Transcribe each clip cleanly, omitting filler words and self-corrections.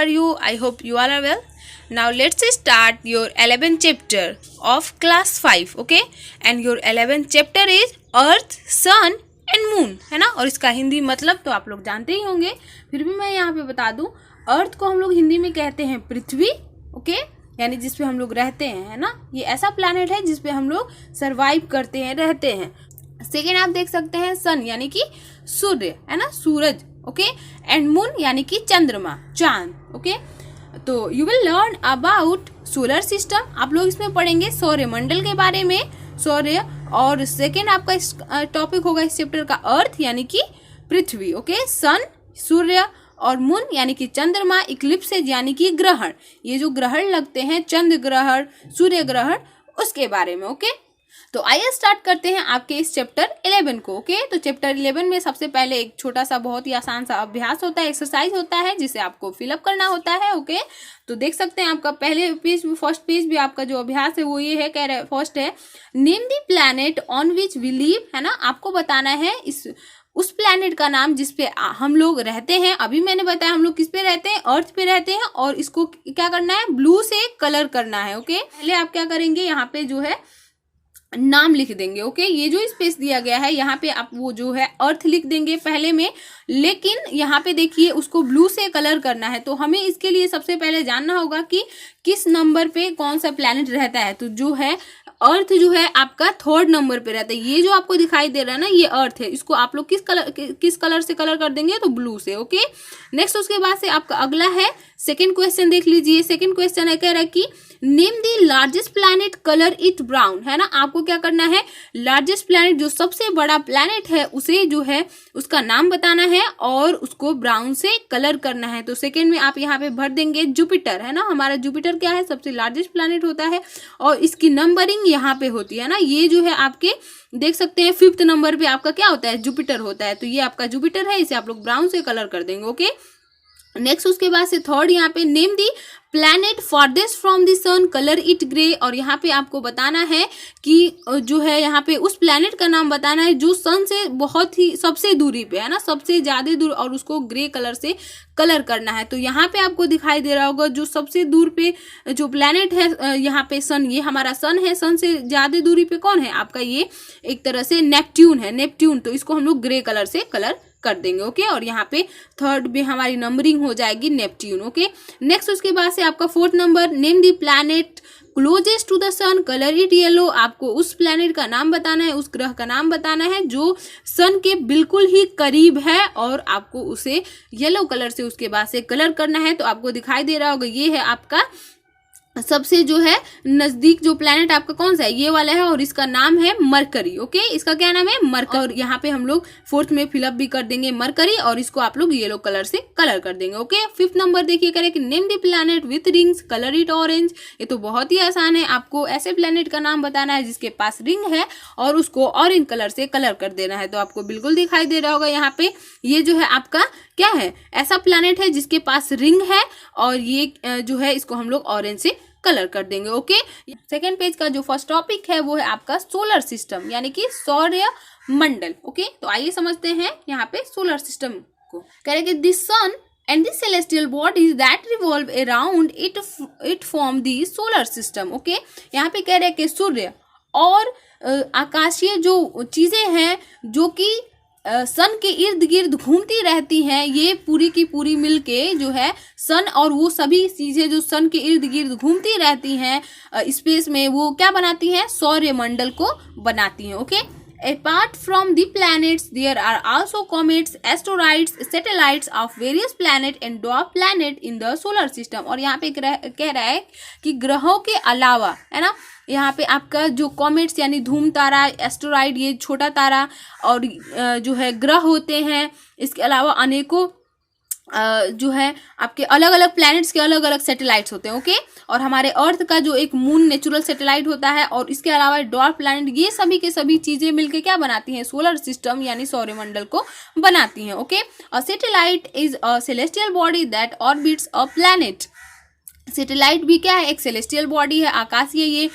are you? I hope you all are well. Now let's start your 11th chapter of class 5, okay? And your 11th chapter is Earth, Sun and Moon, है ना। और इसका हिंदी मतलब तो आप लोग जानते ही होंगे, फिर भी मैं यहाँ पे बता दूँ। अर्थ को हम लोग हिंदी में कहते हैं पृथ्वी, ओके, यानी जिसपे हम लोग रहते हैं, है ना। ये ऐसा प्लैनेट है जिसपे हम लोग सर्वाइव करते हैं, रहते हैं। सेकेंड आप देख सकते हैं सन यानी कि सूर्य, है ना, सूरज, ओके। एंड मून यानी कि चंद्रमा, चांद, ओके। तो you will learn about solar system, आप लोग इसमें पढ़ेंगे सौर्य मंडल के बारे में, सौर्य। और सेकेंड आपका टॉपिक होगा इस चैप्टर का अर्थ यानी कि पृथ्वी, ओके। सन सूर्य और मून यानी कि चंद्रमा, इक्लिप्सेज यानी कि ग्रहण, ये जो ग्रहण लगते हैं, चंद्र ग्रहण, सूर्य ग्रहण, उसके बारे में, ओके। तो आइए स्टार्ट करते हैं आपके इस चैप्टर 11 को, ओके। तो चैप्टर 11 में सबसे पहले एक छोटा सा बहुत ही आसान सा अभ्यास होता है, एक्सरसाइज होता है, जिसे आपको फिलअप करना होता है, ओके। तो देख सकते हैं आपका पहले पेज, फर्स्ट पेज भी आपका जो अभ्यास है वो ये है, कह रहे फर्स्ट है name the planet on which we live, है ना। आपको बताना है उस प्लैनेट का नाम जिसपे हम लोग रहते हैं। अभी मैंने बताया हम लोग किस पे रहते हैं, अर्थ पे रहते हैं, और इसको क्या करना है, ब्लू से कलर करना है, ओके। पहले आप क्या करेंगे, यहाँ पे जो है नाम लिख देंगे, ओके। ये जो स्पेस दिया गया है यहाँ पे आप वो जो है अर्थ लिख देंगे पहले में, लेकिन यहाँ पे देखिए उसको ब्लू से कलर करना है। तो हमें इसके लिए सबसे पहले जानना होगा कि किस नंबर पे कौन सा प्लैनेट रहता है। तो जो है अर्थ जो है आपका 3rd नंबर पे रहता है। ये जो आपको दिखाई दे रहा है ना, ये अर्थ है, इसको आप लोग किस कलर से कलर कर देंगे, तो ब्लू से, ओके। नेक्स्ट उसके बाद से आपका अगला है सेकंड क्वेश्चन, देख लीजिए। सेकंड क्वेश्चन है, कह रहा है कि name the largest planet, colour it brown, है ना। आपको क्या करना है, लार्जेस्ट प्लैनेट जो सबसे बड़ा प्लैनेट है उसे जो है उसका नाम बताना है और उसको ब्राउन से कलर करना है। तो सेकंड में आप यहाँ पे भर देंगे जुपिटर, है ना। हमारा जुपिटर क्या है, सबसे लार्जेस्ट प्लैनेट होता है और इसकी नंबरिंग यहाँ पे होती है ना। ये जो है आपके देख सकते हैं 5th नंबर पे आपका क्या होता है, जुपिटर होता है। तो ये आपका जुपिटर है, इसे आप लोग ब्राउन से कलर कर देंगे, ओके। नेक्स्ट उसके बाद से थर्ड यहाँ पे name the planet farthest from the sun, colour it grey. और यहाँ पे आपको बताना है कि जो है यहाँ पे उस प्लैनेट का नाम बताना है जो सन से बहुत ही सबसे दूरी पे है ना, सबसे ज्यादा दूर, और उसको ग्रे कलर से कलर करना है। तो यहाँ पे आपको दिखाई दे रहा होगा जो सबसे दूर पे जो प्लैनेट है यहाँ पे सन, ये हमारा सन है। सन से ज्यादा दूरी पे कौन है आपका, ये एक तरह से नेपट्यून है, नेपट्यून। तो इसको हम लोग ग्रे कलर से कलर कर देंगे, ओके। और यहाँ पे थर्ड में हमारी नंबरिंग हो जाएगी नेपट्यून, ओके। नेक्स्ट उसके बाद से आपका 4th number name the planet closest to the sun, colour it yellow. आपको उस प्लैनेट का नाम बताना है, उस ग्रह का नाम बताना है जो सन के बिल्कुल ही करीब है, और आपको उसे येलो कलर से उसके बाद से कलर करना है। तो आपको दिखाई दे रहा होगा ये है आपका सबसे जो है नजदीक जो प्लैनेट आपका कौन सा है, ये वाला है, और इसका नाम है मरकरी, ओके। इसका क्या नाम है, मरकरी। और यहाँ पे हम लोग 4th में फिलअप भी कर देंगे मरकरी, और इसको आप लोग येलो कलर से कलर कर देंगे, ओके। 5th नंबर देखिए, करें कि name the planet with rings, colour it orange. ये तो बहुत ही आसान है, आपको ऐसे प्लैनेट का नाम बताना है जिसके पास रिंग है और उसको ऑरेंज कलर से कलर कर देना है। तो आपको बिल्कुल दिखाई दे रहा होगा यहाँ पे ये जो है आपका क्या है, ऐसा प्लैनेट है जिसके पास रिंग है, और ये जो है इसको हम लोग ऑरेंज से कलर कर देंगे, ओके। सेकेंड पेज का जो फर्स्ट टॉपिक है वो है आपका सोलर सिस्टम यानी कि सौर्य मंडल, ओके। तो आइए समझते हैं यहाँ पे सोलर सिस्टम को। करेंगे this sun and the celestial bodies that revolve around it form the solar system, okay। यहाँ पे कह रहे हैं कि सूर्य और आकाशीय जो चीजें हैं जो कि सन के इर्द गिर्द घूमती रहती हैं, ये पूरी की पूरी मिलके जो है सन और वो सभी चीजें जो सन के इर्द गिर्द घूमती रहती हैं स्पेस में, वो क्या बनाती हैं, सौर्य मंडल को बनाती हैं, okay. Apart from the planets, there are also comets, asteroids, satellites of various planets and dwarf planet in the solar system। और यहाँ पे कह रहा है कि ग्रहों के अलावा, है ना, यहाँ पे आपका जो कॉमेट्स यानी धूम तारा, एस्टेरॉइड ये छोटा तारा, और जो है ग्रह होते हैं, इसके अलावा अनेकों जो है आपके अलग अलग प्लैनेट्स के अलग अलग सैटेलाइट्स होते हैं, ओके। और हमारे अर्थ का जो एक मून नेचुरल सैटेलाइट होता है, और इसके अलावा डॉर्फ प्लैनेट, ये सभी के सभी चीजें मिलके क्या बनाती हैं, सोलर सिस्टम यानी सौरमंडल को बनाती हैं, okay. A satellite is a celestial body that orbits a planet. Satellite भी क्या है, एक सेलेस्टियल बॉडी है, आकाशीय ये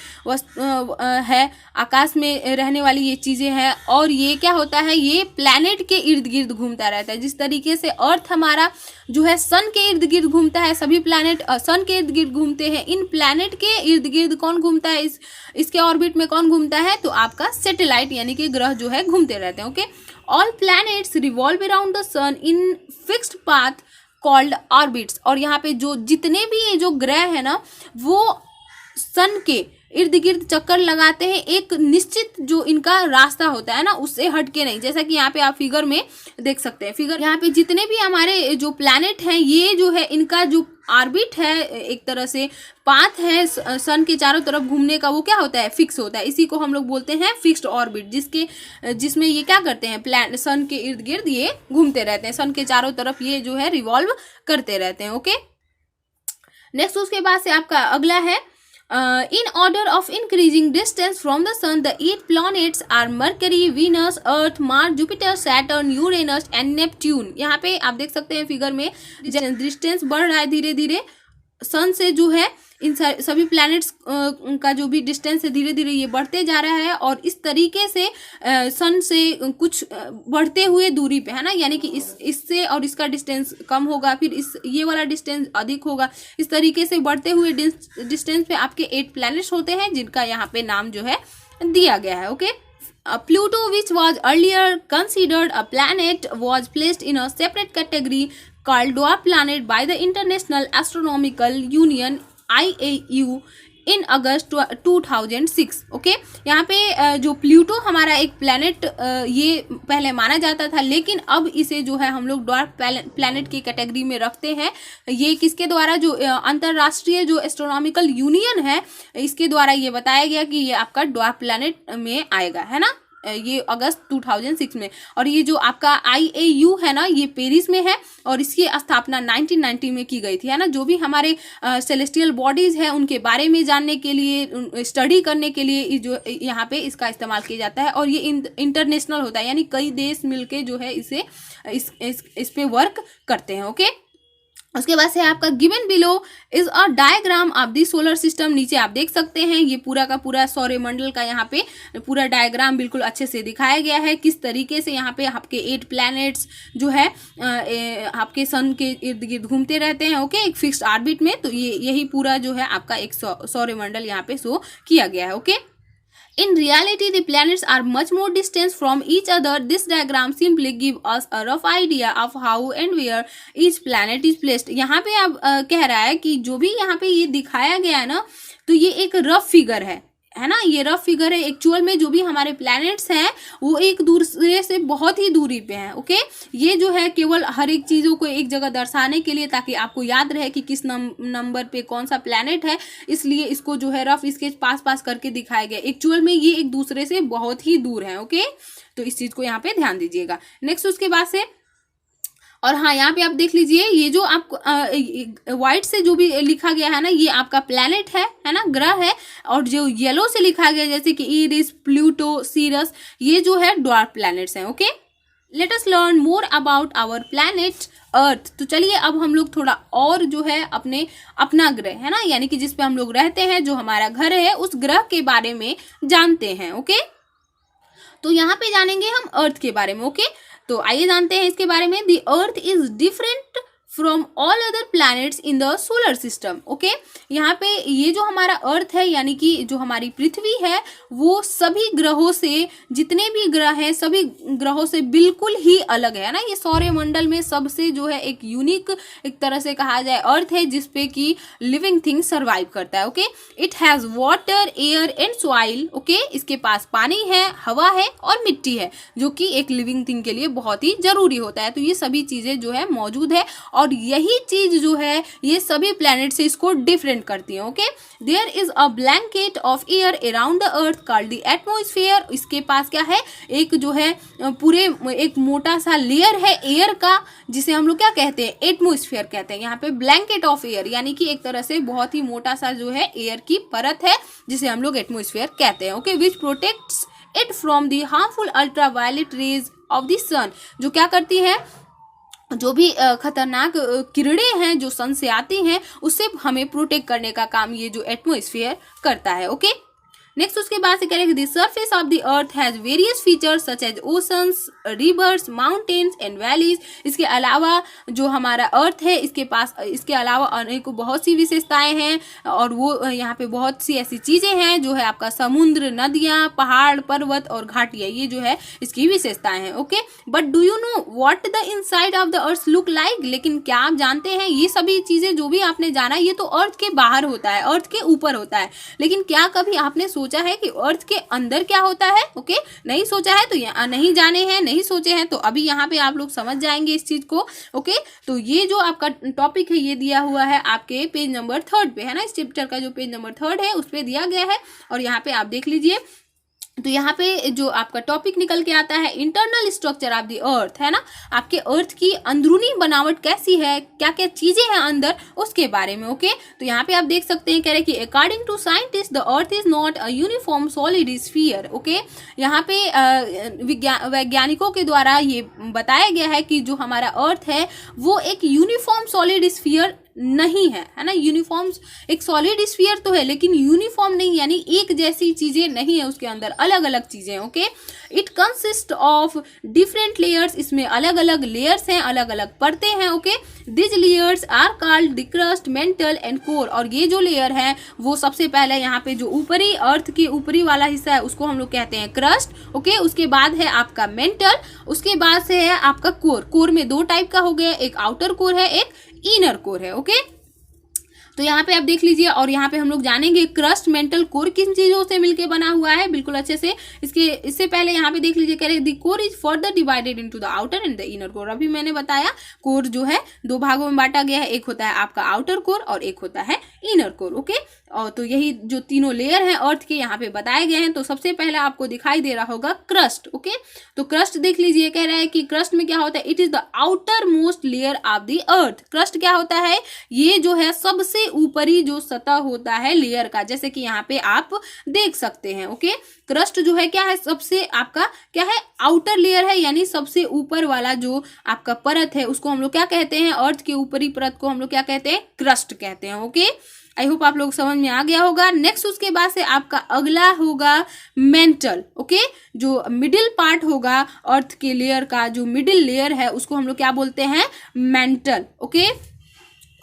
है, आकाश में रहने वाली ये चीज़ें हैं। और ये क्या होता है, ये प्लैनेट के इर्द गिर्द घूमता रहता है। जिस तरीके से अर्थ हमारा जो है सन के इर्द गिर्द घूमता है, सभी प्लैनेट सन के इर्द गिर्द घूमते हैं। इन प्लैनेट के इर्द गिर्द कौन घूमता है, इसके ऑर्बिट में कौन घूमता है, तो आपका सैटेलाइट यानी कि ग्रह जो है घूमते रहते हैं। Okay, all planets revolve around the sun in fixed path called orbits. और यहाँ पे जो जितने भी ये जो ग्रह है ना, वो सन के इर्द गिर्द चक्कर लगाते हैं, एक निश्चित जो इनका रास्ता होता है ना, उससे हटके नहीं। जैसा कि यहाँ पे आप फिगर में देख सकते हैं, फिगर यहाँ पे जितने भी हमारे जो प्लैनेट हैं, ये जो है इनका जो ऑर्बिट है, एक तरह से पाथ है सन के चारों तरफ घूमने का, वो क्या होता है, फिक्स होता है। इसी को हम लोग बोलते हैं फिक्स्ड ऑर्बिट, जिसमें ये क्या करते हैं, सन के इर्द गिर्द ये घूमते रहते हैं, सन के चारों तरफ ये जो है रिवॉल्व करते रहते हैं। ओके, नेक्स्ट उसके बाद से आपका अगला है, in order of increasing distance from the sun, the 8 planets are Mercury, Venus, Earth, Mars, Jupiter, Saturn, Uranus and Neptune। यहाँ पे आप देख सकते हैं फिगर में डिस्टेंस बढ़ रहा है धीरे धीरे सन से, जो है इन सभी प्लैनेट्स का जो भी डिस्टेंस है धीरे धीरे ये बढ़ते जा रहा है। और इस तरीके से सन से कुछ बढ़ते हुए दूरी पे है ना, यानी कि इससे और इसका डिस्टेंस कम होगा, फिर ये वाला डिस्टेंस अधिक होगा। इस तरीके से बढ़ते हुए डिस्टेंस पे आपके 8 प्लैनेट्स होते हैं, जिनका यहाँ पे नाम जो है दिया गया है। Okay, Pluto, which was earlier considered a planet, was placed in a separate category called dwarf planet by the International Astronomical Union IAU in August 2006। Okay, यहाँ पे जो प्लूटो हमारा एक प्लैनेट ये पहले माना जाता था, लेकिन अब इसे जो है हम लोग ड्वार्फ प्लैनेट की कैटेगरी में रखते हैं। ये किसके द्वारा, जो अंतरराष्ट्रीय जो एस्ट्रोनॉमिकल यूनियन है, इसके द्वारा ये बताया गया कि ये आपका ड्वार्फ प्लैनेट में आएगा, है ना, ये अगस्त 2006 में। और ये जो आपका IAU है ना, ये पेरिस में है और इसकी स्थापना 1990 में की गई थी, है ना। जो भी हमारे सेलेस्टियल बॉडीज हैं उनके बारे में जानने के लिए, स्टडी करने के लिए जो यहाँ पे इसका इस्तेमाल किया जाता है। और ये इंटरनेशनल होता है, यानी कई देश मिलके जो है इसे इस पे वर्क करते हैं। ओके, उसके बाद से आपका given below is a diagram of the solar system. नीचे आप देख सकते हैं ये पूरा का पूरा सौरमंडल का यहाँ पे पूरा डायग्राम बिल्कुल अच्छे से दिखाया गया है, किस तरीके से यहाँ पे आपके 8 प्लैनेट्स जो है आपके सन के इर्द गिर्द घूमते रहते हैं। ओके, एक फिक्स्ड ऑर्बिट में। तो ये यही पूरा जो है आपका एक सौरमंडल यहाँ पे शो किया गया है। Okay, in reality the planets are much more distant from each other. This diagram simply give us a rough idea of how and where each planet is placed। यहाँ पे आप कह रहा है कि जो भी यहाँ पे ये दिखाया गया है ना, तो ये एक रफ फिगर है ना, ये रफ फिगर है। एक्चुअल में जो भी हमारे प्लैनेट्स हैं वो एक दूसरे से बहुत ही दूरी पे हैं। ओके, ये जो है केवल हर एक चीज़ों को एक जगह दर्शाने के लिए, ताकि आपको याद रहे कि किस नंबर पे कौन सा प्लैनेट है, इसलिए इसको जो है रफ इसके पास करके दिखाया गया। एक्चुअल में ये एक दूसरे से बहुत ही दूर है। ओके, तो इस चीज़ को यहाँ पे ध्यान दीजिएगा। नेक्स्ट उसके बाद से, और हाँ यहाँ पे आप देख लीजिए, ये जो आपको व्हाइट से जो भी लिखा गया है ना, ये आपका प्लैनेट है ना, ग्रह है। और जो येलो से लिखा गया जैसे कि ईरिस, प्लूटो, सीरस, ये जो है ड्वार्फ प्लैनेट्स हैं। Okay, let us learn more about our planet Earth. तो चलिए अब हम लोग थोड़ा और जो है अपना ग्रह है ना, यानी कि जिस पे हम लोग रहते हैं, जो हमारा घर है, उस ग्रह के बारे में जानते हैं। ओके, तो यहाँ पे जानेंगे हम अर्थ के बारे में। ओके, तो आइए जानते हैं इसके बारे में। The earth is different from all other planets in the solar system. Okay, यहाँ पे ये जो हमारा अर्थ है, यानी कि जो हमारी पृथ्वी है, वो सभी ग्रहों से, जितने भी ग्रह हैं सभी ग्रहों से बिल्कुल ही अलग है ना। ये सौरमंडल में सबसे जो है एक यूनिक, एक तरह से कहा जाए, अर्थ है जिसपे कि लिविंग थिंग सर्वाइव करता है। Okay, it has water, air and soil. Okay, इसके पास पानी है, हवा है और मिट्टी है, जो कि एक लिविंग थिंग के लिए बहुत ही जरूरी होता है। तो ये सभी चीजें जो है मौजूद है, और यही चीज जो है ये सभी प्लैनेट से इसको डिफरेंट करती है। Okay, there is a blanket of air around the earth called the atmosphere. इसके पास क्या है, एक जो है पूरे एक मोटा सा लेयर है एयर का, जिसे हम लोग क्या कहते हैं, एटमॉस्फेयर कहते हैं। यहाँ पे ब्लैंकेट ऑफ एयर, यानी कि एक तरह से बहुत ही मोटा सा जो है एयर की परत है, जिसे हम लोग एटमॉस्फेयर कहते हैं। Okay, which protects it from the harmful ultraviolet rays of the sun. जो क्या करती है, जो भी खतरनाक किरणें हैं जो सन से आती हैं उससे हमें प्रोटेक्ट करने का काम ये जो एटमॉस्फेयर करता है। ओके, नेक्स्ट उसके बाद से कह रहे हैं the surface of the earth has various features such as oceans, rivers, mountains and valleys. इसके अलावा जो हमारा अर्थ है इसके अलावा अनेकों बहुत सी विशेषताएं हैं और वो यहाँ पे बहुत सी ऐसी चीजें हैं जो है आपका समुद्र, नदियां, पहाड़, पर्वत और घाटियां, ये जो है इसकी विशेषताएं हैं। Okay, but do you know what the inside of the earth look like. लेकिन क्या आप जानते हैं ये सभी चीजें जो भी आपने जाना ये तो अर्थ के बाहर होता है, अर्थ के ऊपर होता है, लेकिन क्या कभी आपने सोचा है कि अर्थ के अंदर क्या होता है। ओके, नहीं सोचा है तो नहीं जाने हैं, नहीं सोचे हैं तो अभी यहाँ पे आप लोग समझ जाएंगे इस चीज को। ओके, तो ये जो आपका टॉपिक है ये दिया हुआ है आपके पेज नंबर 3 पे, है ना। इस चैप्टर का जो पेज नंबर 3 है उस पे दिया गया है और यहाँ पे आप देख लीजिए। तो यहाँ पे जो आपका टॉपिक निकल के आता है इंटरनल स्ट्रक्चर ऑफ द अर्थ, है ना। आपके अर्थ की अंदरूनी बनावट कैसी है, क्या क्या चीजें हैं अंदर, उसके बारे में। ओके, तो यहाँ पे आप देख सकते हैं कह रहे हैं कि according to scientist the earth is not a uniform solid sphere. Okay, यहाँ पे वैज्ञानिकों के द्वारा ये बताया गया है कि जो हमारा अर्थ है वो एक यूनिफॉर्म सॉलिड स्फीयर नहीं है, है ना। यूनिफॉर्म एक सॉलिड स्फीयर तो है लेकिन यूनिफॉर्म नहीं, यानी एक जैसी चीजें नहीं है उसके अंदर, अलग अलग चीजें। Okay, it consist of different layers, इसमें अलग अलग लेयर्स हैं, अलग अलग परतें हैं। Okay, this layers are called the crust, mantle and core. और ये जो लेयर है वो सबसे पहले यहाँ पे जो ऊपरी अर्थ के ऊपरी वाला हिस्सा है उसको हम लोग कहते हैं क्रस्ट। ओके, उसके बाद है आपका मेंटल, उसके बाद से है आपका कोर। कोर में 2 टाइप का हो गया, एक आउटर कोर है, एक इनर कोर है। ओके, तो यहाँ पे आप देख लीजिए और यहाँ पे हम लोग जानेंगे क्रस्ट, मेंटल, कोर किन चीजों से मिलके बना हुआ है बिल्कुल अच्छे से। इससे पहले यहाँ पे देख लीजिए कह रहे the core is further divided into the outer and the inner core. अभी मैंने बताया कोर जो है 2 भागों में बांटा गया है, एक होता है आपका आउटर कोर और एक होता है इनर कोर। ओके, और तो यही जो तीनों लेयर हैं अर्थ के यहाँ पे बताए गए हैं। तो सबसे पहले आपको दिखाई दे रहा होगा क्रस्ट। ओके, तो क्रस्ट देख लीजिए, कह रहा है कि क्रस्ट में क्या होता है, it is the outer most layer of the earth. Crust क्या होता है, ये जो है सबसे ऊपरी जो सतह होता है लेयर का, जैसे कि यहाँ पे आप देख सकते हैं। ओके, क्रस्ट जो है क्या है, सबसे आपका क्या है, आउटर लेयर है, यानी सबसे ऊपर वाला जो आपका परत है उसको हम लोग क्या कहते हैं, अर्थ के ऊपरी परत को हम लोग क्या कहते हैं, क्रस्ट कहते हैं। ओके, आई होप आप लोग समझ में आ गया होगा। नेक्स्ट उसके बाद से आपका अगला होगा मेंटल। ओके, जो मिडिल पार्ट होगा अर्थ के लेयर का, जो मिडिल लेयर है उसको हम लोग क्या बोलते हैं, मेंटल। ओके,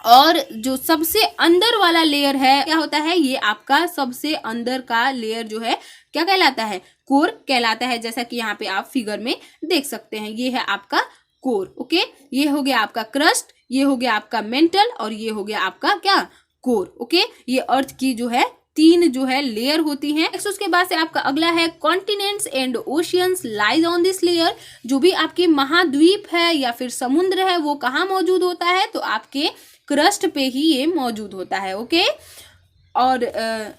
और जो सबसे अंदर वाला लेयर है क्या होता है, ये आपका सबसे अंदर का लेयर जो है क्या कहलाता है, कोर कहलाता है। जैसा कि यहाँ पे आप फिगर में देख सकते हैं, ये है आपका कोर। ओके, ये हो गया आपका क्रस्ट, ये हो गया आपका मेंटल और ये हो गया आपका क्या, कोर। ओके, ये अर्थ की जो है 3 जो है लेयर होती हैं। नेक्स्ट उसके बाद से आपका अगला है continents and oceans lies on this layer. जो भी आपके महाद्वीप है या फिर समुद्र है वो कहाँ मौजूद होता है, तो आपके क्रस्ट पे ही ये मौजूद होता है। ओके, और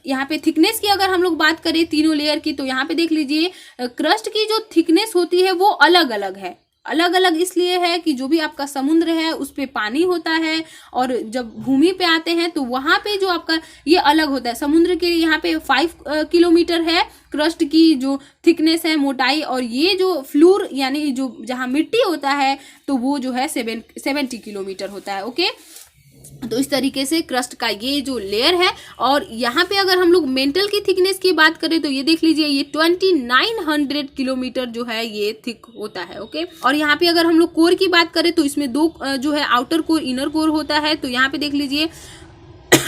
यहाँ पे थिकनेस की अगर हम लोग बात करें तीनों लेयर की, तो यहाँ पे देख लीजिए क्रस्ट की जो थिकनेस होती है वो अलग अलग है। अलग अलग इसलिए है कि जो भी आपका समुद्र है उस पे पानी होता है और जब भूमि पे आते हैं तो वहां पे जो आपका ये अलग होता है। समुद्र के यहाँ पे 5 किलोमीटर है क्रस्ट की जो थिकनेस है, मोटाई, और ये जो फ्लूर यानी जो जहाँ मिट्टी होता है तो वो जो है 70 किलोमीटर होता है। ओके, तो इस तरीके से क्रस्ट का ये जो लेयर है। और यहाँ पे अगर हम लोग मेंटल की थिकनेस की बात करें तो ये देख लीजिए ये 2900 किलोमीटर जो है ये थिक होता है। ओके, और यहाँ पे अगर हम लोग कोर की बात करें तो इसमें 2 जो है आउटर कोर, इनर कोर होता है। तो यहाँ पे देख लीजिए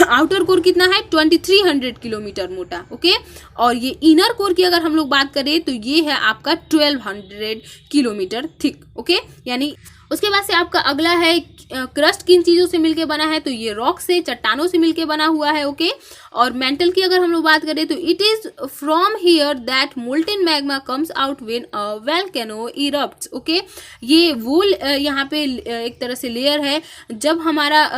आउटर कोर कितना है, 2300 किलोमीटर मोटा। ओके, और ये इनर कोर की अगर हम लोग बात करें तो ये है आपका 1200 किलोमीटर थिक। ओके, यानी उसके बाद से आपका अगला है क्रस्ट किन चीजों से मिलके बना है, तो ये रॉक से, चट्टानों से मिलके बना हुआ है। ओके, और मेंटल की अगर हम लोग बात करें तो it is from here that molten magma comes out when a volcano erupts. Okay, ये वो यहाँ पे एक तरह से लेयर है जब हमारा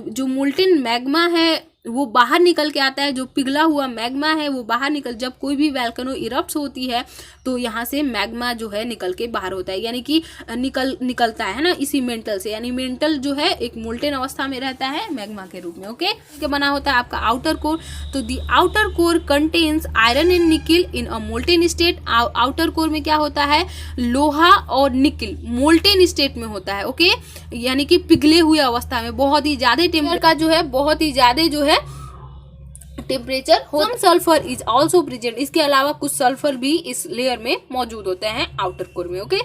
जो मोल्टेन मैग्मा है वो बाहर निकल के आता है, जो पिघला हुआ मैग्मा है वो बाहर जब कोई भी वैल्केनो इरप्ट होती है तो यहाँ से मैग्मा जो है निकल के बाहर होता है, यानी कि निकलता है ना इसी मेंटल से, यानी मेंटल जो है एक मोल्टेन अवस्था में रहता है मैग्मा के रूप में। ओके, इसके बना होता है आपका आउटर कोर। तो the outer core contains iron and nickel in a molten state. Outer core में क्या होता है, लोहा और निकिल मोल्टेन स्टेट में होता है। ओके, यानी कि पिघले हुए अवस्था में, बहुत ही ज्यादा टेम्परेचर का जो है, बहुत ही ज्यादा जो है टेम्परेचर हो। सल्फर इज ऑल्सो प्रेजेंट, इसके अलावा कुछ सल्फर भी इस लेयर में मौजूद होते हैं आउटर कोर में। ओके,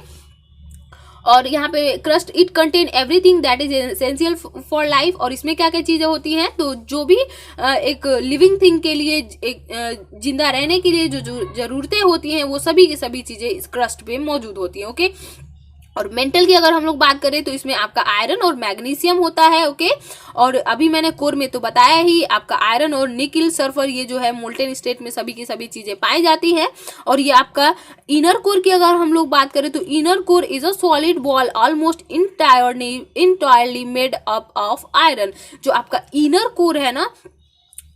और यहाँ पे crust it contain everything that is essential for life. और इसमें क्या क्या चीजें होती हैं, तो जो भी एक लिविंग थिंग के लिए, एक जिंदा रहने के लिए जो जरूरतें होती हैं वो सभी की सभी चीजें इस क्रस्ट पे मौजूद होती हैं। ओके, और मेंटल की अगर हम लोग बात करें तो इसमें आपका आयरन और मैग्नीशियम होता है। ओके, और अभी मैंने कोर में तो बताया ही, आपका आयरन और निकिल, सल्फर, ये जो है मोल्टेन स्टेट में सभी की सभी चीजें पाई जाती हैं। और ये आपका इनर कोर की अगर हम लोग बात करें तो inner core is a solid ball almost entirely made up of iron. जो आपका इनर कोर है ना,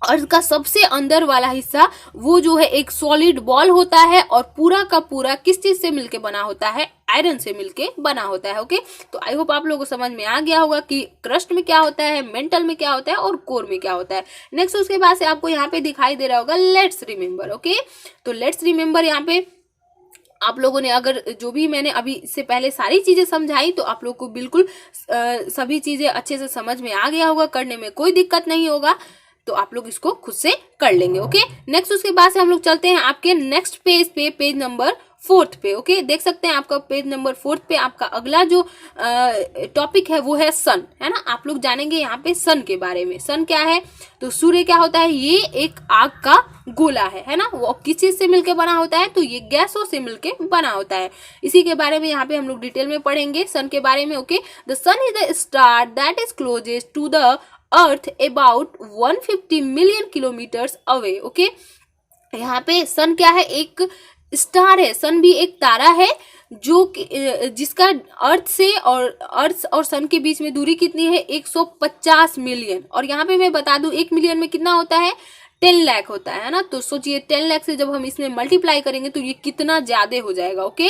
अर्थ का सबसे अंदर वाला हिस्सा, वो जो है एक सॉलिड बॉल होता है और पूरा का पूरा किस चीज से मिलके बना होता है, आयरन से मिलके बना होता है। ओके, तो आई होप आप लोगों को समझ में आ गया होगा कि क्रस्ट में क्या होता है, मेंटल में क्या होता है और कोर में क्या होता है। नेक्स्ट उसके बाद से आपको यहाँ पे दिखाई दे रहा होगा लेट्स रिमेम्बर। ओके, तो लेट्स रिमेम्बर, यहाँ पे आप लोगों ने अगर जो भी मैंने अभी इससे पहले सारी चीजें समझाई तो आप लोग को बिल्कुल सभी चीजें अच्छे से समझ में आ गया होगा, करने में कोई दिक्कत नहीं होगा, तो आप लोग इसको खुद से कर लेंगे। ओके, नेक्स्ट उसके बाद से हम लोग चलते हैं आपके नेक्स्ट पेज पे, पेज नंबर 4 पे। ओके, देख सकते हैं आपका पेज नंबर 4 पे आपका अगला जो टॉपिक है वो है सन, है ना। आप लोग जानेंगे यहाँ पे सन के बारे में। सन क्या है, तो सूर्य क्या होता है, ये एक आग का गोला है ना। वो किस चीज से मिलके बना होता है, तो ये गैसों से मिलके बना होता है। इसी के बारे में यहाँ पे हम लोग डिटेल में पढ़ेंगे सन के बारे में। Okay, the sun is the star that is closest to the earth about 150 million kilometres away. Okay, यहाँ पे सन क्या है, एक स्टार है। सन भी एक तारा है जो जिसका अर्थ और सन के बीच में दूरी कितनी है, 150 मिलियन। और यहाँ पे मैं बता दूं 1 मिलियन में कितना होता है, 10 लाख होता है ना। तो सोचिए 10 लाख से जब हम इसमें मल्टीप्लाई करेंगे तो ये कितना ज्यादा हो जाएगा। ओके,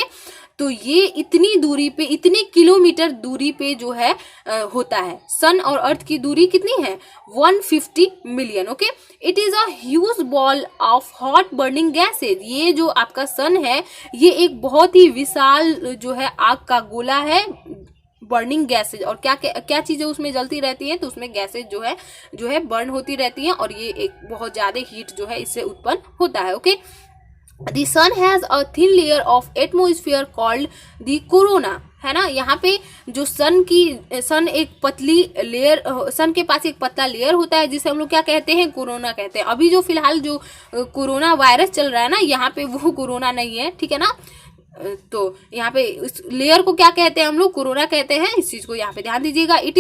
तो ये इतनी दूरी पे, इतने किलोमीटर दूरी पे जो है होता है। सन और अर्थ की दूरी कितनी है, 150 million. Okay, it is a huge ball of hot burning gases. ये जो आपका सन है ये एक बहुत ही विशाल जो है आग का गोला है, बर्निंग गैसेज। और क्या क्या, क्या चीजें उसमें जलती रहती हैं, तो उसमें गैसेज जो है बर्न होती रहती हैं और ये एक बहुत ज्यादा हीट जो है इससे उत्पन्न होता है। Okay, The sun has a thin layer of atmosphere called the corona, है ना। यहाँ पे जो सन एक पतली लेयर, सन के पास एक पतला लेयर होता है जिसे हम लोग क्या कहते हैं, कोरोना कहते हैं। अभी जो फिलहाल जो कोरोना वायरस चल रहा है ना, यहाँ पे वो कोरोना नहीं है, ठीक है ना। तो यहाँ पे इस लेयर को क्या कहते हैं हम लोग, कोरोना कहते हैं। इस चीज को यहाँ पे ध्यान दीजिएगा। It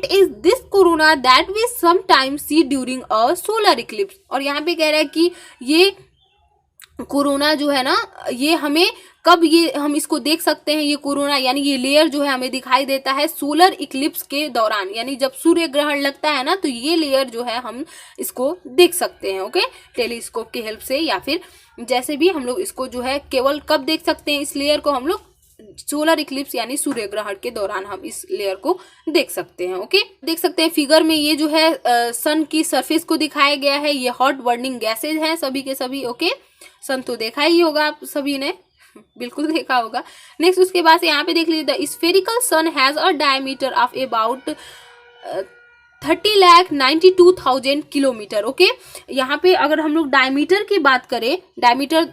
is this corona that we sometimes see during a solar eclipse. और यहाँ पे कह रहा है कि ये कोरोना जो है ना, ये हमें कब ये हम इसको देख सकते हैं, ये कोरोना यानी ये लेयर जो है हमें दिखाई देता है सोलर इक्लिप्स के दौरान, यानी जब सूर्य ग्रहण लगता है ना, तो ये लेयर जो है हम इसको देख सकते हैं। ओके, टेलीस्कोप की हेल्प से या फिर जैसे भी हम लोग इसको जो है केवल कब देख सकते हैं, इस लेयर को हम लोग सोलर इक्लिप्स यानी सूर्य ग्रहण के दौरान हम इस लेयर को देख सकते हैं। ओके, देख सकते हैं फिगर में ये जो है सन की सरफेस को दिखाया गया है। ये हॉट बर्निंग गैसेज हैं सभी के सभी। ओके, सन तो देखा ही होगा आप सभी ने, बिल्कुल देखा होगा। नेक्स्ट उसके बाद यहाँ पे देख लीजिए, the spherical sun has a diameter of about 30,92,000 kilometre. Okay, यहाँ पे अगर हम लोग डायमीटर की बात करें, डायमीटर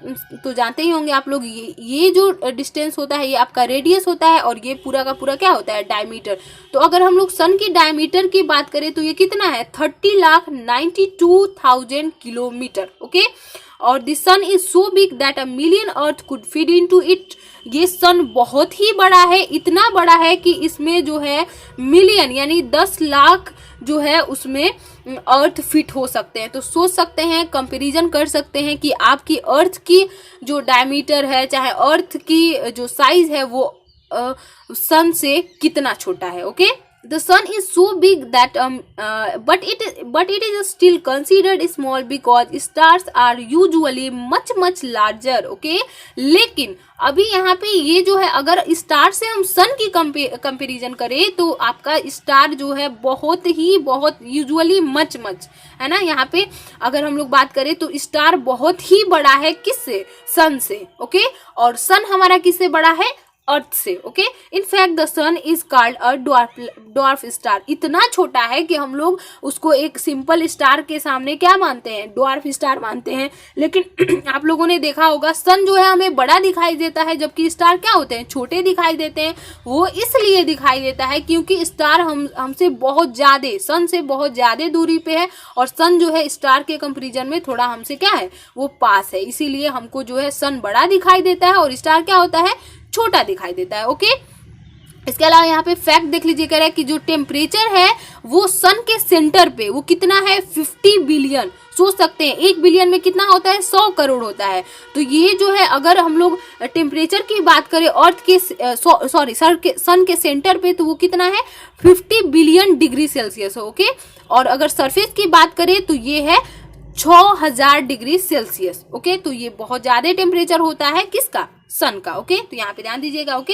तो जानते ही होंगे आप लोग, ये जो डिस्टेंस होता है ये आपका रेडियस होता है और ये पूरा का पूरा क्या होता है, डायमीटर। तो अगर हम लोग सन की डायमीटर की बात करें तो ये कितना है, 30,92,000 किलोमीटर। ओके, और the sun is so big that a million earth could fit into it. ये सन बहुत ही बड़ा है, इतना बड़ा है कि इसमें जो है मिलियन यानी 10 लाख जो है उसमें अर्थ फिट हो सकते हैं। तो सोच सकते हैं, कंपैरिजन कर सकते हैं कि आपकी अर्थ की जो डायमीटर है, चाहे अर्थ की जो साइज है वो सन से कितना छोटा है। Okay, The sun is so big that but it is still considered small because stars are usually much larger. Okay, लेकिन अभी यहाँ पे ये जो है, अगर स्टार से हम सन की कंपेरिजन करें तो आपका स्टार जो है बहुत यूजुअली मच है ना। यहाँ पे अगर हम लोग बात करें तो स्टार बहुत ही बड़ा है किससे, सन से। ओके, और सन हमारा किससे बड़ा है, अर्थ से। Okay, in fact the sun is called a dwarf star. इतना छोटा है कि हम लोग उसको एक सिंपल स्टार के सामने क्या मानते हैं, ड्वार्फ स्टार मानते हैं। लेकिन आप लोगों ने देखा होगा सन जो है हमें बड़ा दिखाई देता है, जबकि स्टार क्या होते हैं, छोटे दिखाई देते हैं। वो इसलिए दिखाई देता है क्योंकि स्टार हमसे बहुत ज्यादा, सन से बहुत ज्यादा दूरी पे है, और सन जो है स्टार के कंपेरिजन में थोड़ा हमसे क्या है, वो पास है। इसीलिए हमको जो है सन बड़ा दिखाई देता है और स्टार क्या होता है, छोटा दिखाई देता है। ओके, इसके अलावा यहाँ पे फैक्ट देख लीजिए, कह रहा है कि जो टेम्परेचर है वो सन के सेंटर पे वो कितना है, 50 बिलियन। सोच सकते हैं 1 बिलियन में कितना होता है, 100 करोड़ होता है। तो ये जो है, अगर हम लोग टेम्परेचर की बात करें अर्थ के सन के सेंटर पे, तो वो कितना है, 50 बिलियन डिग्री सेल्सियस। ओके, और अगर सरफेस की बात करें तो ये है 6000 डिग्री सेल्सियस। ओके, तो ये बहुत ज्यादा टेम्परेचर होता है किसका, सन का। ओके, तो यहाँ पे ध्यान दीजिएगा। ओके,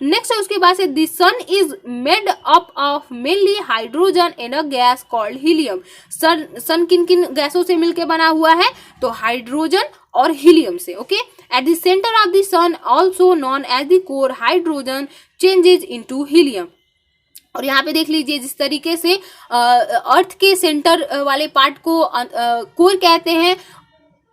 नेक्स्ट है उसके बाद से the sun is made up of mainly hydrogen and a gas called helium. Sun किन किन गैसों से मिलकर बना हुआ है, तो हाइड्रोजन और हीलियम से। Okay, at the centre of the sun also known as the core, hydrogen changes into helium. और यहाँ पे देख लीजिए, जिस तरीके से अर्थ के सेंटर वाले पार्ट को कोर कहते हैं,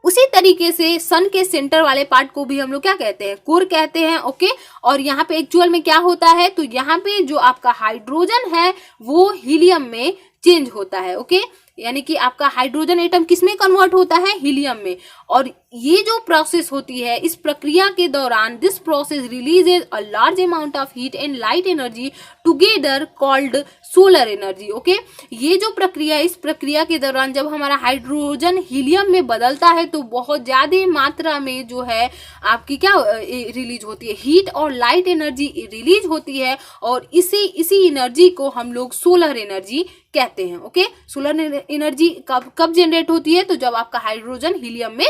उसी तरीके से सन के सेंटर वाले पार्ट को भी हम लोग क्या कहते हैं, कोर कहते हैं। ओके, और यहाँ पे एक्चुअल में क्या होता है, तो यहाँ पे जो आपका हाइड्रोजन है वो हीलियम में चेंज होता है। ओके, यानी कि आपका हाइड्रोजन एटम किसमें कन्वर्ट होता है, हीलियम में। और ये जो प्रोसेस होती है, इस प्रक्रिया के दौरान this process releases a large amount of heat and light energy together called solar energy. Okay, ये जो प्रक्रिया, इस प्रक्रिया के दौरान जब हमारा हाइड्रोजन हीलियम में बदलता है तो बहुत ज्यादा मात्रा में जो है आपकी क्या रिलीज होती है, हीट और लाइट एनर्जी रिलीज होती है, और इसी एनर्जी को हम लोग सोलर एनर्जी कहते हैं। ओके, सोलर एनर्जी कब जनरेट होती है, तो जब आपका हाइड्रोजन हीलियम में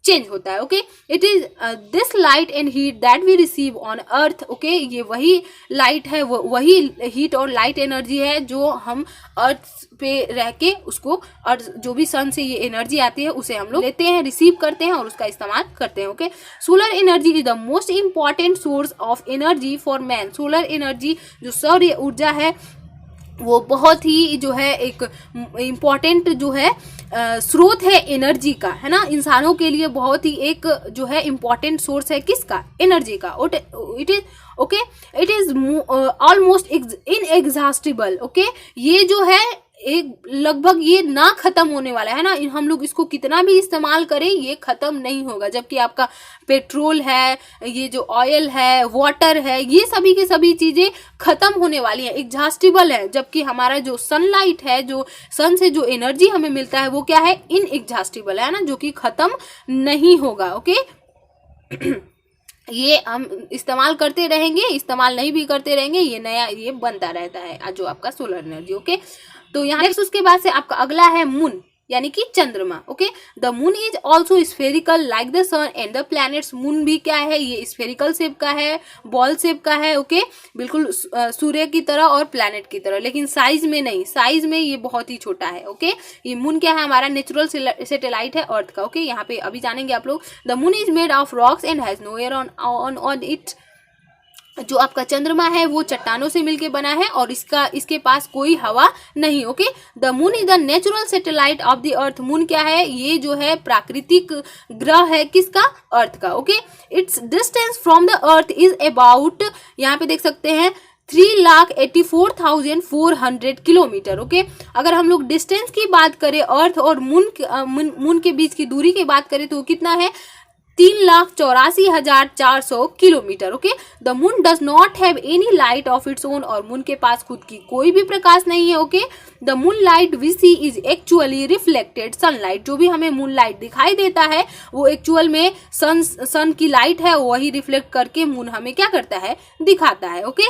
चेंज होता है। Okay, it is this light and heat that we receive on earth. Okay, ये वही लाइट है, वही हीट और लाइट एनर्जी है जो हम अर्थ पे रह के उसको, और जो भी सन से ये एनर्जी आती है उसे हम लोग लेते हैं, रिसीव करते हैं और उसका इस्तेमाल करते हैं। Okay, solar energy is the most important source of energy for man. Solar energy जो सौर ऊर्जा है वो बहुत ही जो है एक इम्पॉर्टेंट जो है स्रोत है एनर्जी का, है ना। इंसानों के लिए बहुत ही एक जो है इम्पॉर्टेंट सोर्स है किसका, एनर्जी का। It is okay, it is almost inexhaustible. Okay, ये जो है एक लगभग ये ना खत्म होने वाला है ना, हम लोग इसको कितना भी इस्तेमाल करें ये खत्म नहीं होगा। जबकि आपका पेट्रोल है, ये जो ऑयल है, वाटर है, ये सभी की सभी चीजें खत्म होने वाली हैं, एग्जॉस्टिबल है। जबकि हमारा जो सनलाइट है, जो सन से जो एनर्जी हमें मिलता है वो क्या है, इनएग्जॉस्टिबल है ना, जो कि खत्म नहीं होगा। ओके, ये हम इस्तेमाल करते रहेंगे, इस्तेमाल नहीं भी करते रहेंगे, ये नया ये बनता रहता है जो आपका सोलर एनर्जी। ओके, तो यहाँ नेक्स्ट उसके बाद से आपका अगला है मून, यानी कि चंद्रमा। Okay, the moon is also spherical like the sun and the planets. Moon भी क्या है, ये स्फेरिकल शेप का है, बॉल शेप का है। ओके, बिल्कुल सूर्य की तरह और प्लैनेट की तरह, लेकिन साइज में नहीं, साइज में ये बहुत ही छोटा है। ओके, ये मून क्या है, हमारा नेचुरल सैटेलाइट है अर्थ का। ओके, यहाँ पे अभी जानेंगे आप लोग। The moon is made of rocks and has no air on it. जो आपका चंद्रमा है वो चट्टानों से मिलके बना है और इसके पास कोई हवा नहीं। Okay, the moon is the natural satellite of the earth. Moon क्या है, ये जो है प्राकृतिक ग्रह है किसका, अर्थ का। Okay, it's distance from the earth is about, यहाँ पे देख सकते हैं 3,84,400 किलोमीटर। ओके, अगर हम लोग डिस्टेंस की बात करें अर्थ और मून के बीच की दूरी की बात करें तो कितना है, 3,84,400 kilometre. Okay, the moon does not have any light of its own. और मून के पास खुद की कोई भी प्रकाश नहीं है। Okay, the moon light we see is actually reflected sunlight. जो भी हमें मून लाइट दिखाई देता है वो एक्चुअल में सन की लाइट है, वही रिफ्लेक्ट करके मून हमें क्या करता है, दिखाता है। ओके,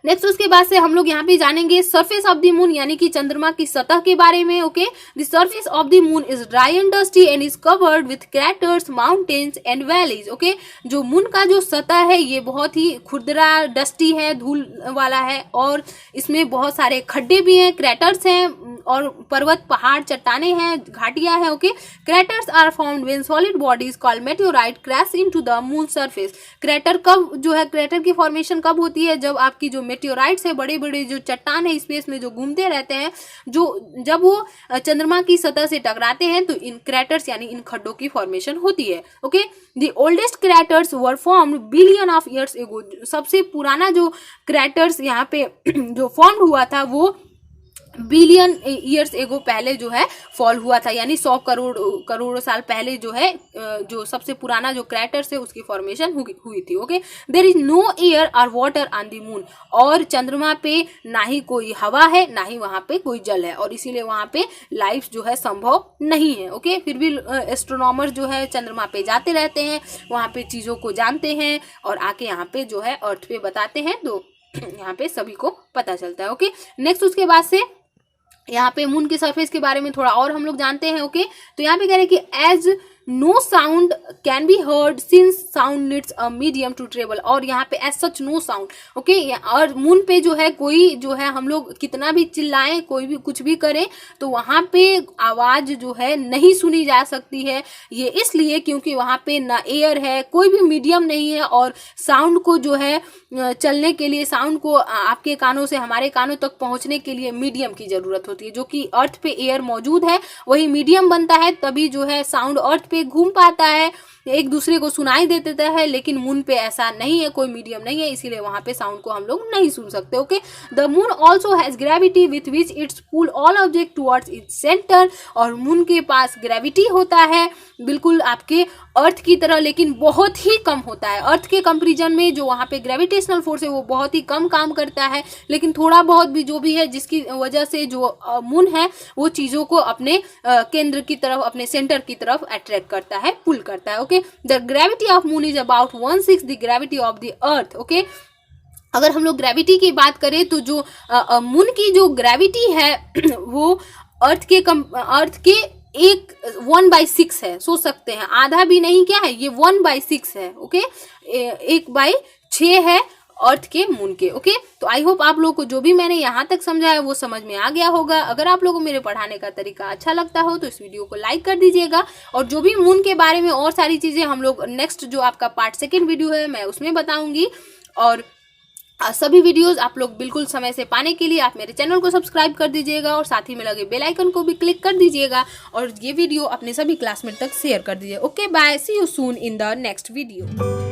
नेक्स्ट उसके बाद से हम लोग यहाँ पे जानेंगे सरफेस ऑफ द मून यानी कि चंद्रमा की सतह के बारे में। Okay, the surface of the moon is dry and dusty and is covered with craters, mountains and valleys. Okay, जो मून का जो सतह है ये बहुत ही खुरदरा, डस्टी है, धूल वाला है और इसमें बहुत सारे खड्डे भी हैं, क्रैटर्स हैं और पर्वत, पहाड़, चट्टाने हैं, घाटियां हैं। Okay, craters are found when solid bodies called meteorite crash into the moon surface. Crater कब जो है, क्रैटर की फॉर्मेशन कब होती है? जब आपकी जो मेटेओराइट्स है, बड़े बड़े जो चट्टान है स्पेस में जो घूमते रहते हैं, जब वो चंद्रमा की सतह से टकराते हैं तो इन क्रैटर्स यानी इन खड्डों की फॉर्मेशन होती है। Okay, the oldest craters were formed billion of years ago. सबसे पुराना जो क्रैटर्स यहाँ पे जो फॉर्म हुआ था वो बिलियन ईयर्स एगो पहले जो है फॉल हुआ था, यानी 100 करोड़ साल पहले जो है जो सबसे पुराना जो क्रैटर्स है उसकी फॉर्मेशन हुई थी। Okay, there is no air और वाटर ऑन द मून। और चंद्रमा पे ना ही कोई हवा है ना ही वहां पे कोई जल है और इसीलिए वहां पे लाइफ जो है संभव नहीं है। ओके, फिर भी एस्ट्रोनॉमर जो है चंद्रमा पे जाते रहते हैं, वहां पे चीजों को जानते हैं और आके यहाँ पे जो है अर्थ पे बताते हैं, तो यहाँ पे सभी को पता चलता है। ओके, नेक्स्ट उसके बाद से यहाँ पे मून के सरफेस के बारे में थोड़ा और हम लोग जानते हैं। ओके, तो यहाँ पे कह रहे हैं कि as no sound can be heard since sound needs a medium to travel. और यहाँ पे as such no sound. Okay, और मून पे जो है कोई जो है हम लोग कितना भी चिल्लाएं, कोई भी कुछ भी करें तो वहां पे आवाज जो है नहीं सुनी जा सकती है। ये इसलिए क्योंकि वहां पे ना एयर है, कोई भी मीडियम नहीं है और साउंड को जो है चलने के लिए, साउंड को आपके कानों से हमारे कानों तक पहुंचने के लिए मीडियम की जरूरत होती है। जो कि अर्थ पे एयर मौजूद है वही मीडियम बनता है, तभी जो है साउंड अर्थ पे घूम पाता है, एक दूसरे को सुनाई दे देता है। लेकिन मून पे ऐसा नहीं है, कोई मीडियम नहीं है, इसीलिए वहां पे साउंड को हम लोग नहीं सुन सकते। Okay, the moon also has gravity with which its pull all object towards its centre. और मून के पास ग्रेविटी होता है बिल्कुल आपके अर्थ की तरह, लेकिन बहुत ही कम होता है। अर्थ के कंपेरिजन में जो वहां पे ग्रेविटेशनल फोर्स है वो बहुत ही कम काम करता है, लेकिन थोड़ा बहुत भी जो भी है जिसकी वजह से जो मून है वो चीजों को अपने केंद्र की तरफ, अपने सेंटर की तरफ अट्रैक्ट करता है, पुल करता है। Okay, the gravity of moon is about 1/6 the gravity of the earth. Okay, अगर हम लोग ग्रेविटी की बात करें तो जो मून की जो ग्रेविटी है वो अर्थ के 1/6 है। सोच सकते हैं, आधा भी नहीं, क्या है ये 1/6 है। ओके, 1/6 है अर्थ के मून के। ओके, तो आई होप आप लोगों को जो भी मैंने यहाँ तक समझाया वो समझ में आ गया होगा। अगर आप लोगों को मेरे पढ़ाने का तरीका अच्छा लगता हो तो इस वीडियो को लाइक कर दीजिएगा और जो भी मून के बारे में और सारी चीजें हम लोग नेक्स्ट जो आपका पार्ट 2 वीडियो है मैं उसमें बताऊंगी। और सभी वीडियोस आप लोग बिल्कुल समय से पाने के लिए आप मेरे चैनल को सब्सक्राइब कर दीजिएगा और साथ ही में लगे बेल आइकन को भी क्लिक कर दीजिएगा और ये वीडियो अपने सभी क्लासमेट तक शेयर कर दीजिए। Okay, bye, see you soon in the next video.